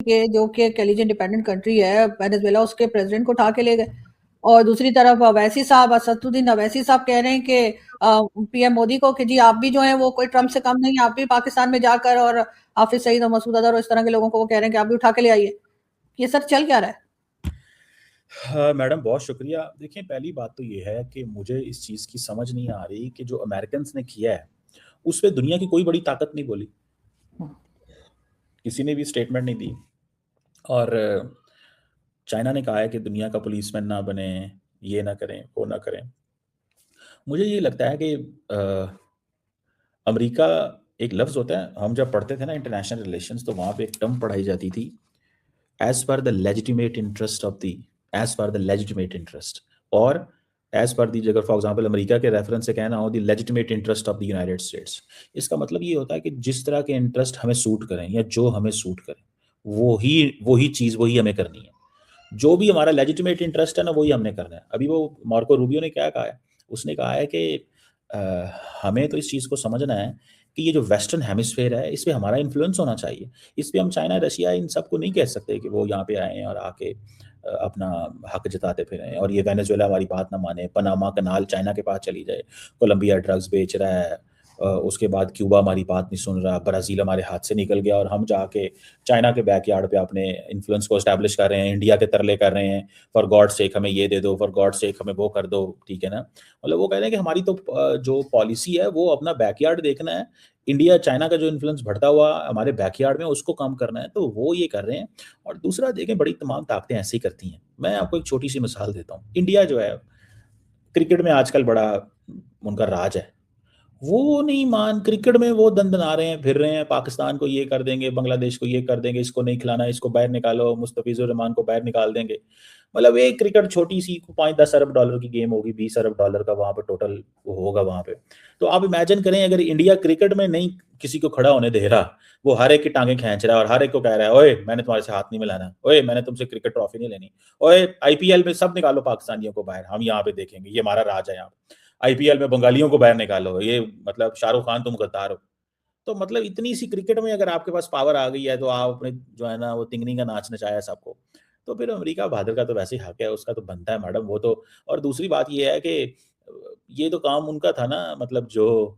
के जो कि एक एलिज इंडिपेंडेंट कंट्री है वेनेजुएला, उसके प्रेसिडेंट को उठा के ले गए। और दूसरी तरफ अवैसी साहब, असदुद्दीन अवैसी साहब कह रहे हैं कि पीएम मोदी को कि जी आप भी जो है वो कोई ट्रम्प से कम नहीं, आप भी पाकिस्तान में जाकर और हाफिज सईद और मसूद अजहर और इस तरह के लोगों को वो कह रहे हैं कि आप भी उठा के ले आइए। ये सर चल क्या रहा है? हाँ, मैडम बहुत शुक्रिया। देखिए, पहली बात तो ये है कि मुझे इस चीज़ की समझ नहीं आ रही कि जो अमेरिकन्स ने किया है, उस पे दुनिया की कोई बड़ी ताकत नहीं बोली। किसी ने भी स्टेटमेंट नहीं दी। और चाइना ने कहा है कि दुनिया का पुलिसमैन ना बने, ये ना करें, वो ना करें। मुझे ये लगता है कि अमेरिका एक लफ्ज़ होता है, हम जब पढ़ते थे ना इंटरनेशनल रिलेशंस, तो वहाँ पे एक टर्म पढ़ाई जाती थी, as per the legitimate interest of the as per the legitimate interest, और एज़ पर दी, अगर फॉर एग्जांपल अमेरिका के रेफरेंस से कहना हो, the legitimate interest of the United states. इसका मतलब ये होता है कि जिस तरह के इंटरेस्ट हमें सूट करें या जो हमें सूट करें, वही चीज़ वही हमें करनी है। जो भी हमारा लेजिटिमेट इंटरेस्ट है ना, वही हमने करना है। अभी वो मार्को रूबियो ने क्या कहा है, उसने कहा है कि अ, हमें तो इस चीज़ को समझना है कि ये जो वेस्टर्न हेमिस्फेयर है, इस पे हमारा इन्फ्लुएंस होना चाहिए। इस पे हम चाइना, रशिया, इन सबको नहीं कह सकते कि वो यहाँ पे आएँ और आके अपना हक जताते फिरें और ये वेनेजुएला हमारी बात ना माने, पनामा कनाल चाइना के पास चली जाए, कोलंबिया ड्रग्स बेच रहा है, उसके बाद क्यूबा हमारी बात नहीं सुन रहा, ब्राज़ील हमारे हाथ से निकल गया और हम जाके चाइना के बैकयार्ड पे अपने इन्फ्लुएंस को एस्टैब्लिश कर रहे हैं, इंडिया के तरले कर रहे हैं, फॉर गॉड सेक हमें ये दे दो, फॉर गॉड सेक हमें वो कर दो, ठीक है ना? मतलब वो कह रहे हैं कि हमारी तो जो पॉलिसी है वो अपना बैकयार्ड देखना है, इंडिया चाइना का जो इन्फ्लुएंस बढ़ता हुआ हमारे बैकयार्ड में उसको कम करना है, तो वो ये कर रहे हैं। और दूसरा देखें, बड़ी तमाम ताकतें ऐसे ही करती हैं। मैं आपको एक छोटी-सी मिसाल देता हूँ। इंडिया जो है, क्रिकेट में आजकल बड़ा उनका राज है। वो नहीं मान क्रिकेट में वो दंदना रहे हैं, फिर रहे हैं, पाकिस्तान को ये कर देंगे, बांग्लादेश को ये कर देंगे, इसको नहीं खिलाना, इसको बाहर निकालो, मुस्तफिजुर रहमान को बाहर निकाल देंगे। मतलब एक क्रिकेट छोटी-सी 5-10 अरब डॉलर की गेम होगी, 20 अरब डॉलर का वहाँ पे टोटल होगा वहाँ पे। तो आप इमेजिन करें, अगर इंडिया क्रिकेट में नहीं किसी को खड़ा होने दे रहा, वो हर एक की टाँगें खींच रहा है और हर एक को कह रहा है, "ओए, मैंने तुम्हारे से हाथ नहीं मिलाना। ओए, मैंने तुमसे क्रिकेट ट्रॉफी नहीं लेनी। ओए, आईपीएल में सब निकालो पाकिस्तानियों को बाहर, हम यहाँ पे देखेंगे, ये हमारा राज है यहाँ पे। आईपीएल में बंगालियों को बाहर निकालो, ये मतलब शाहरुख खान तुम गद्दार हो।" तो मतलब इतनी सी क्रिकेट में अगर आपके पास पावर आ गई है, तो आप अपने जो है ना वो तिंगनी का नाच नचाया सबको। तो फिर अमेरिका बहादुर का तो वैसे ही हक है, उसका तो बनता है मैडम वो तो। और दूसरी बात ये है कि ये तो काम उनका था ना, मतलब जो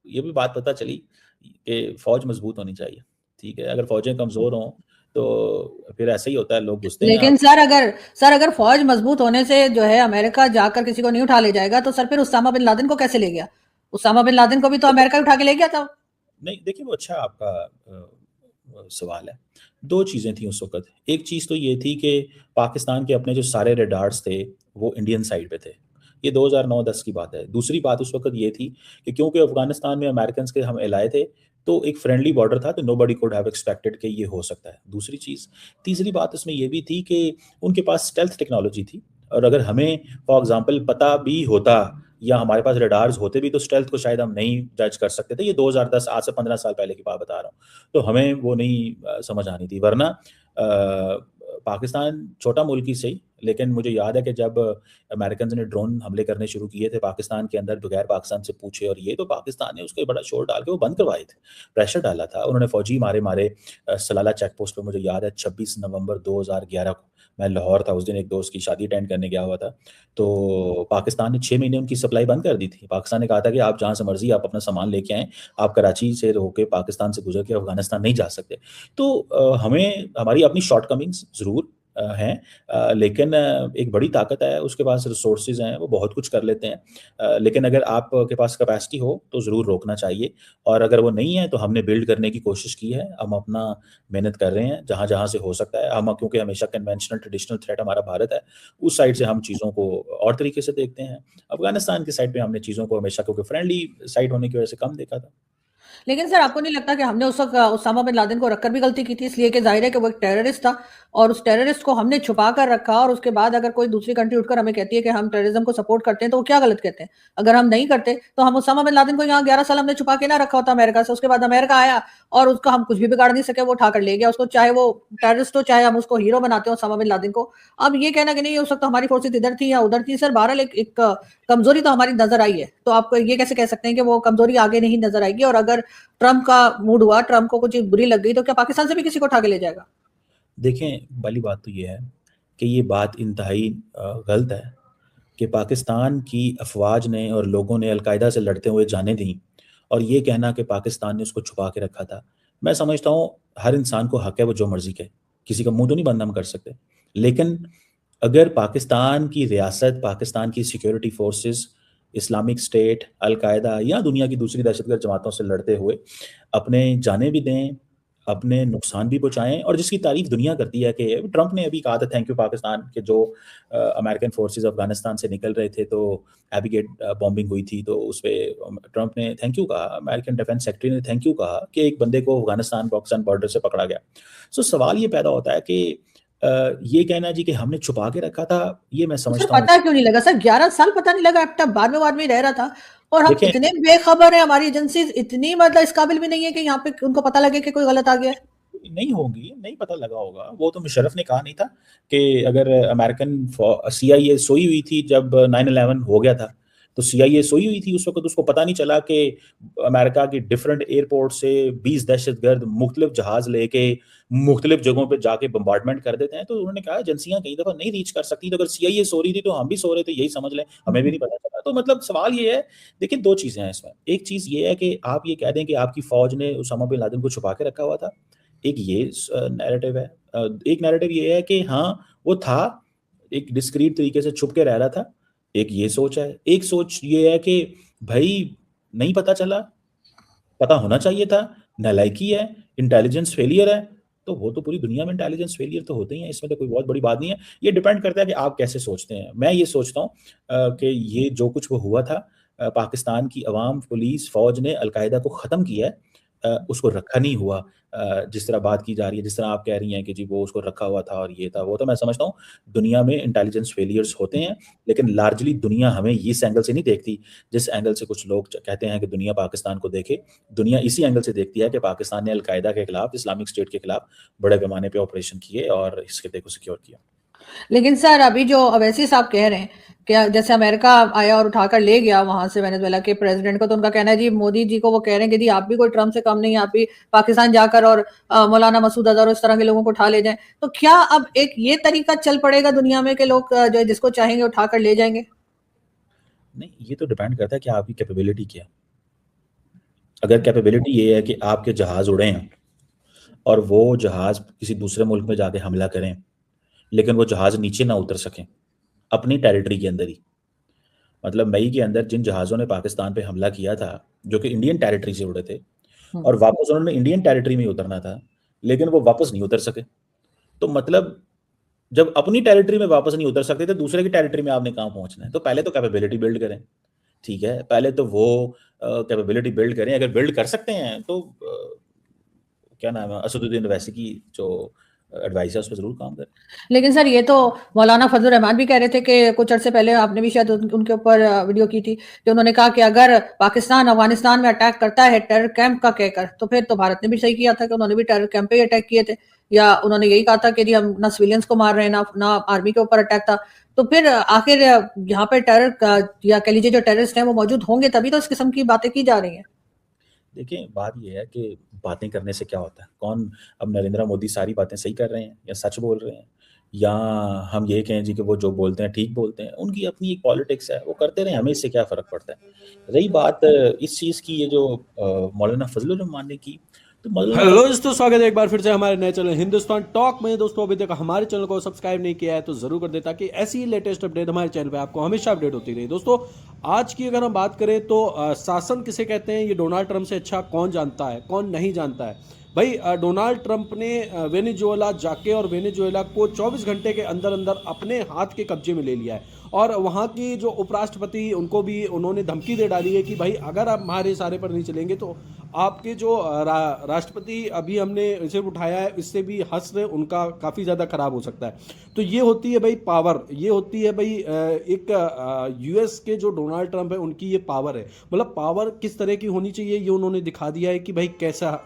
ये भी बात पता चली कि फ़ौज मज़बूत होनी चाहिए, ठीक है? अगर फ़ौजें कमज़ोर हों, तो फिर ऐसे ही होता है, लोग घुसते हैं लेकिन आप। सर अगर फौज मजबूत होने से जो है अमेरिका जाकर किसी को नहीं उठा ले जाएगा, तो सर फिर उसामा बिन लादेन को कैसे ले गया? उसामा बिन लादेन को भी तो देखो, अमेरिका उठा के ले गया था। नहीं देखिए, वो अच्छा आपका सवाल है। 2 चीज़ें थी उस वक़्त। एक चीज़ तो ये थी कि पाकिस्तान के अपने जो सारे रडार्स थे, वो इंडियन साइड पे थे। ये 2009-10 की बात है। दूसरी बात उस वक़्त ये थी कि क्योंकि अफ़गानिस्तान में अमेरिकन्स के हम एलाय थे, तो एक फ्रेंडली बॉर्डर था, तो नोबडी कुड हैव एक्सपेक्टेड कि ये हो सकता है। दूसरी चीज़, तीसरी बात इसमें ये भी थी कि उनके पास स्टेल्थ टेक्नोलॉजी थी, और अगर हमें फॉर एग्ज़ाम्पल पता भी होता या हमारे पास रडार्स होते भी, तो स्टेल्थ को शायद हम नहीं जज कर सकते थे। ये 2010, आज से 15 साल पहले की बात बता रहा हूँ। तो हमें वो नहीं समझ आनी थी। वरना पाकिस्तान छोटा मुल्क ही सही, लेकिन मुझे याद है कि जब अमेरिकन्स ने ड्रोन हमले करने शुरू किए थे पाकिस्तान के अंदर बगैर पाकिस्तान से पूछे, और ये तो पाकिस्तान ने उसके बड़ा शोर डाल के वो बंद करवाए थे। प्रेशर डाला था। उन्होंने फ़ौजी मारे सलाला चेक पोस्ट पे, मुझे याद है 26 नवंबर 2011 को मैं लाहौर था उस दिन, एक दोस्त की शादी अटेंड करने गया हुआ था। तो पाकिस्तान ने 6 महीने उनकी सप्लाई बंद कर दी थी। पाकिस्तान ने कहा था कि आप जहाँ से मर्ज़ी आप अपना सामान लेके आएँ, आप कराची से होके पाकिस्तान से गुज़र के अफ़गानिस्तान नहीं जा सकते। तो हमें हमारी अपनी शॉर्टकमिंग्स ज़रूर हैं, लेकिन एक बड़ी ताकत है, उसके पास रिसोर्सेज़ हैं, वो बहुत कुछ कर लेते हैं। लेकिन अगर आपके पास कैपेसिटी हो, तो ज़रूर रोकना चाहिए, और अगर वो नहीं है, तो हमने बिल्ड करने की कोशिश की है। हम अपना मेहनत कर रहे हैं, जहाँ-जहाँ से हो सकता है। हम क्योंकि हमेशा कन्वेंशनल ट्रेडिशनल थ्रेट हमारा भारत है, उस साइड से हम चीज़ों को और तरीके से देखते हैं। अफ़गानिस्तान की साइड पे हमने चीज़ों को हमेशा, क्योंकि फ्रेंडली साइड होने की वजह से, कम देखा था। लेकिन सर आपको नहीं लगता कि हमने उस वक़्त उसामा बिन लादेन को रखकर भी गलती की थी, इसलिए कि ज़ाहिर है कि वो एक टेररिस्ट था और उस टेररिस्ट को हमने छुपा कर रखा, और उसके बाद अगर कोई दूसरी कंट्री उठकर हमें कहती है कि हम टेररिज्म को सपोर्ट करते हैं, तो वो क्या गलत कहते हैं? अगर हम नहीं करते, तो हम उसामा बिन लादेन को यहाँ 11 साल हमने छुपा के ना रखा होता अमेरिका से। उसके बाद अमेरिका आया और उसका हम कुछ भी बिगाड़ नहीं सके, वो उठाकर ले गया उसको, चाहे वो टेररिस्ट हो, चाहे हम उसको हीरो बनाते हो उसामा बिन लादेन को। अब ये कहना कि नहीं, उस वक़्त हमारी फोर्सेज़ इधर थी या उधर थी, सर बहरहाल एक कमज़ोरी तो हमारी नज़र आई है। तो आप ये कैसे कह सकते हैं कि वो कमज़ोरी आगे नहीं नज़र आएगी? और अगर ट्रम्प का मूड हुआ, ट्रम्प को कुछ चीज़ बुरी लग गई, तो क्या पाकिस्तान से भी किसी को उठा के ले जाएगा? देखें, पहली बात तो ये है कि ये बात इंतहाई गलत है कि पाकिस्तान की अफ़वाज ने और लोगों ने अल-कायदा से लड़ते हुए जानें दी और ये कहना कि पाकिस्तान ने उसको छुपा के रखा था। मैं समझता हूँ हर इंसान को हक है वो जो मर्ज़ी कहे, किसी का मुँह तो नहीं बंद हम कर सकते। लेकिन अगर पाकिस्तान की रियासत, पाकिस्तान की security forces, Islamic state, al Qaeda या दुनिया की दूसरी दहशतगर्द जमातों से लड़ते हुए अपने जानें भी दें, अपने नुकसान भी पहुँचाएँ और जिसकी तारीफ़ दुनिया करती है कि ट्रंप ने अभी कहा था थैंक यू पाकिस्तान के जो अमेरिकन फ़ोर्सेस अफ़गानिस्तान से निकल रहे थे तो एबिगेट बॉम्बिंग हुई थी तो उसपे ट्रंप ने थैंक यू कहा, अमेरिकन डिफेंस सेक्रेटरी ने थैंक यू कहा कि एक बंदे को अफ़गानिस्तान-पाकिस्तान बॉर्डर से पकड़ा गया। सो सवाल ये पैदा होता है कि ये कहना जी कि हमने छुपा के रखा था, ये मैं तो सर समझता हूँ पता क्यों नहीं लगा? सर 11 साल पता नहीं लगा, अब तक बाद में वो आदमी रह रहा था और हम देखें इतने बेखबर हैं, हमारी एजेंसीज़ इतनी मतलब इस काबिल भी नहीं है कि यहाँ पे उनको पता लगे कि कोई गलत आ गया है। नहीं होंगी, नहीं पता लगा होगा। वो तो मुशर्रफ ने कहा नहीं था कि अगर अमेरिकन सीआईए सोई हुई थी जब 9/11 हो गया था, तो सीआईए सोई हुई थी उस वक़्त उसको पता नहीं चला कि अमेरिका की डिफरेंट एयरपोर्ट से 20 दहशतगर्द मुख्तलिफ जहाज़ लेके मुख्तलिफ जगहों पे जाके बम्बार्डमेंट कर देते हैं। तो उन्होंने कहा एजेंसियाँ कई दफ़ा नहीं रीच कर सकती, तो अगर सीआईए सो रही थी तो हम भी सो रहे थे, यही समझ लें, हमें भी नहीं पता चला। तो मतलब सवाल ये है, देखिए 2 चीज़ें हैं इसमें। एक चीज़ ये है कि आप ये कह दें कि आपकी फ़ौज ने उसामा बिन लादेन को छुपा के रखा हुआ था। एक ये नैरेटिव है। एक नैरेटिव ये है कि हाँ, वो था, एक डिस्क्रीट तरीके से छुप के रह रहा था। एक ये सोच है। एक सोच ये है कि भई नहीं पता चला, पता होना चाहिए था, नालायकी है, इंटेलिजेंस फेलियर है, तो वो तो पूरी दुनिया में इंटेलिजेंस फेलियर तो होते ही हैं, इसमें तो कोई बहुत बड़ी बात नहीं है। ये डिपेंड करता है कि आप कैसे सोचते हैं। मैं ये सोचता हूँ कि ये जो कुछ वो हुआ था पाकिस्तान की अवाम, पुलिस, फ़ौज ने अल-कायदा को ख़त्म किया है उसको रखा नहीं हुआ जिस तरह बात की जा रही है, जिस तरह आप कह रही हैं कि जी वो उसको रखा हुआ था और ये था, वो था। मैं समझता हूँ दुनिया में इंटेलिजेंस फेलियर्स होते हैं, लेकिन लार्जली दुनिया हमें इस एंगल से नहीं देखती, जिस एंगल से कुछ लोग कहते हैं कि दुनिया पाकिस्तान को देखे। दुनिया इसी एंगल से देखती है कि पाकिस्तान ने अल-कायदा के खिलाफ, इस्लामिक स्टेट के खिलाफ बड़े पैमाने पे ऑपरेशन किए और इस खित्ते को सिक्योर किया। लेकिन सर अभी जो अवैसी साहब कह रहे हैं कि जैसे अमेरिका आया और उठाकर ले गया वहां से वेनेजुएला के प्रेसिडेंट को, तो उनका कहना है जी मोदी जी को वो कह रहे हैं कि जी आप भी कोई ट्रम्प से कम नहीं, आप भी पाकिस्तान जाकर और मौलाना मसूद अजहर और इस तरह के लोगों को उठा ले जाएं। तो क्या अब एक ये तरीका चल पड़ेगा दुनिया में कि लोग जो जिसको चाहेंगे उठाकर ले जाएंगे? नहीं, ये तो डिपेंड करता है कि आपकी कैपेबिलिटी क्या है। अगर कैपेबिलिटी ये है कि आपके जहाज़ उड़े हैं और वो जहाज़ किसी दूसरे मुल्क में जाके हमला करें, लेकिन वो जहाज़ नीचे ना उतर सकें, अपनी टेरिटरी के अंदर ही। मतलब मई के अंदर जिन जहाज़ों ने पाकिस्तान पे हमला किया था, जो कि इंडियन टेरिटरी से उड़े थे और वापस उन्होंने इंडियन टेरिटरी में ही उतरना था, लेकिन वो वापस नहीं उतर सके। तो मतलब जब अपनी टेरिटरी में वापस नहीं उतर सकते, तो दूसरे की टेरिटरी में आपने कहाँ पहुँचना है? तो पहले तो कैपेबिलिटी बिल्ड करें, ठीक है? पहले तो वो कैपेबिलिटी बिल्ड करें, अगर बिल्ड कर सकते हैं तो क्या नाम है, असदुद्दीन ओवैसी की जो एडवाइस है, उस पे ज़रूर काम करें। लेकिन सर ये तो मौलाना फजल रहमान भी कह रहे थे कि कुछ अर्से पहले आपने भी शायद उनके ऊपर वीडियो की थी कि उन्होंने कहा कि अगर पाकिस्तान अफगानिस्तान में अटैक करता है टेरर कैंप का कहकर, तो फिर तो भारत ने भी सही किया था कि उन्होंने भी टेरर कैंप पे ही अटैक किए थे, या उन्होंने यही कहा था कि जी हम ना सिविलियंस को मार रहे हैं ना आर्मी के ऊपर अटैक था। तो फिर आखिर यहाँ पे टेरर या कह लीजिए जो टेररिस्ट हैं वो मौजूद होंगे तभी तो इस किस्म की बातें की जा रही हैं। देखिए, बात ये है कि बातें करने से क्या होता है? कौन अब नरेंद्र मोदी सारी बातें सही कर रहे हैं या सच बोल रहे हैं? या हम ये कहें जी कि वो जो बोलते हैं ठीक बोलते हैं, उनकी अपनी एक पॉलिटिक्स है, वो करते रहें, हमें इससे क्या फ़र्क पड़ता है? रही बात इस चीज़ की, ये जो मौलाना फजलुर रहमान ने की, तो मौलाना हेलो फजल दोस्तों, स्वागत है एक बार फिर से हमारे नए चैनल हिंदुस्तान टॉक में। दोस्तों अभी तक हमारे चैनल को सब्सक्राइब नहीं किया है तो जरूर कर दे, ताकि ऐसी ही लेटेस्ट अपडेट हमारे चैनल पे आपको हमेशा अपडेट होती रहे। दोस्तों आज की अगर हम बात करें तो शासन किसे कहते हैं ये डोनाल्ड ट्रंप से अच्छा कौन जानता है, कौन नहीं जानता है। भाई डोनाल्ड ट्रंप ने वेनेजुएला जाके और वेनेजुएला को 24 घंटे के अंदर अंदर अपने हाथ के कब्जे में ले लिया है। और वहाँ की जो उपराष्ट्रपति उनको भी उन्होंने धमकी दे डाली है कि भाई अगर आप हमारे इशारे पर नहीं चलेंगे तो आपके जो राष्ट्रपति अभी हमने इसे उठाया है इससे भी हश्र उनका काफ़ी ज़्यादा खराब हो सकता है। तो ये होती है भाई पावर, ये होती है भाई एक यूएस के जो डोनाल्ड ट्रंप है उनकी ये पावर है। मतलब पावर किस तरह की होनी चाहिए ये उन्होंने दिखा दिया है कि भाई कैसा